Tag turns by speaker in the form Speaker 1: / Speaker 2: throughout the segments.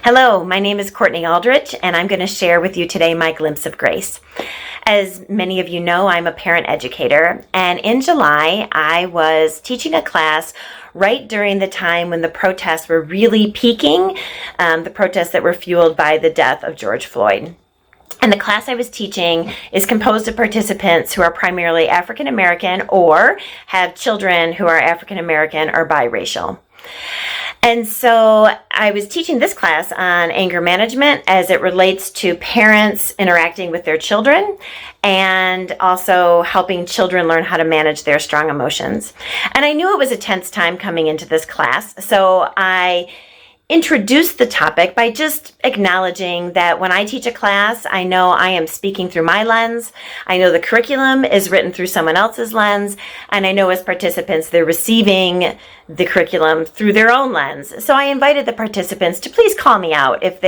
Speaker 1: Hello, my name is Courtney Aldrich, and I'm going to share with you today my glimpse of grace. As many of you know, I'm a parent educator, and in July, I was teaching a class right during the time when the protests were really peaking, the protests that were fueled by the death of George Floyd. And the class I was teaching is composed of participants who are primarily African American or have children who are African American or biracial. And so I was teaching this class on anger management as it relates to parents interacting with their children and also helping children learn how to manage their strong emotions. And I knew it was a tense time coming into this class, so I introduced the topic by just acknowledging that when I teach a class, I know I am speaking through my lens. I know the curriculum is written through someone else's lens, and I know as participants they're receiving the curriculum through their own lens. So I invited the participants to please call me out if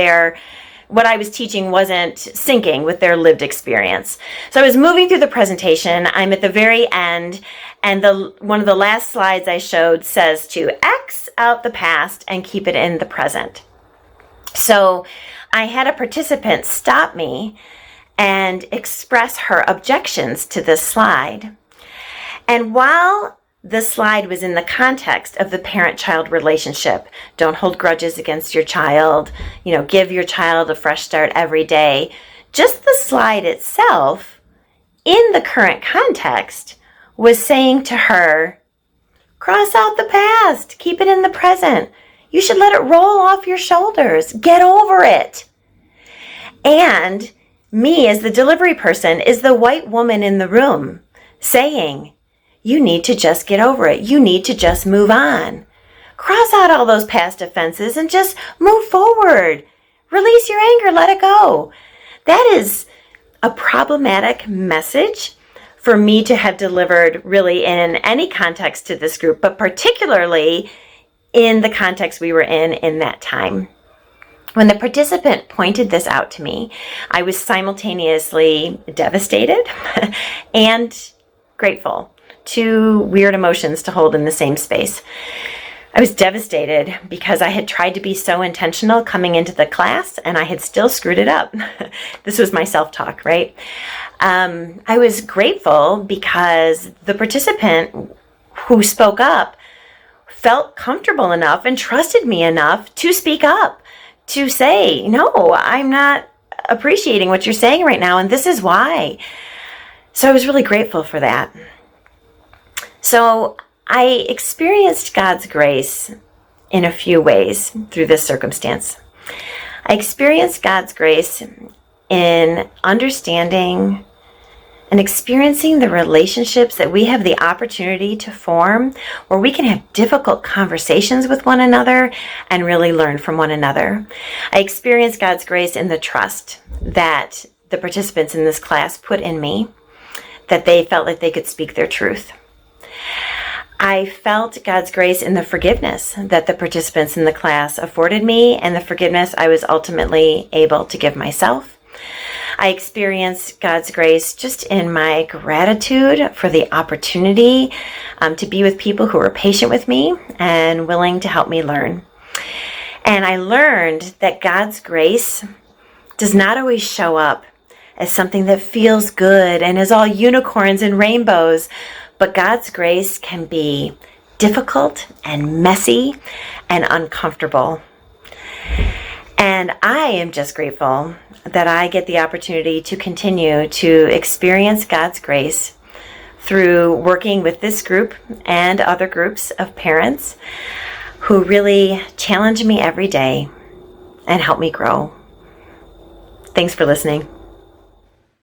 Speaker 1: what I was teaching wasn't syncing with their lived experience. So I was moving through the presentation. I'm at the very end, and one of the last slides I showed says to X out the past and keep it in the present. So I had a participant stop me and express her objections to this slide. And while the slide was in the context of the parent-child relationship, don't hold grudges against your child, give your child a fresh start every day, just the slide itself, in the current context, was saying to her, cross out the past, keep it in the present. You should let it roll off your shoulders. Get over it. And me, as the delivery person, is the white woman in the room saying, you need to just get over it. You need to just move on. Cross out all those past offenses and just move forward. Release your anger. Let it go. That is a problematic message for me to have delivered really in any context to this group, but particularly in the context we were in that time. When the participant pointed this out to me, I was simultaneously devastated and grateful. Two weird emotions to hold in the same space. I was devastated because I had tried to be so intentional coming into the class and I had still screwed it up. This was my self-talk, right? I was grateful because the participant who spoke up felt comfortable enough and trusted me enough to speak up, to say, no, I'm not appreciating what you're saying right now, and this is why. So I was really grateful for that. So I experienced God's grace in a few ways through this circumstance. I experienced God's grace in understanding and experiencing the relationships that we have the opportunity to form, where we can have difficult conversations with one another and really learn from one another. I experienced God's grace in the trust that the participants in this class put in me, that they felt like they could speak their truth. I felt God's grace in the forgiveness that the participants in the class afforded me and the forgiveness I was ultimately able to give myself. I experienced God's grace just in my gratitude for the opportunity to be with people who were patient with me and willing to help me learn. And I learned that God's grace does not always show up as something that feels good and is all unicorns and rainbows. But God's grace can be difficult and messy and uncomfortable. And I am just grateful that I get the opportunity to continue to experience God's grace through working with this group and other groups of parents who really challenge me every day and help me grow. Thanks for listening.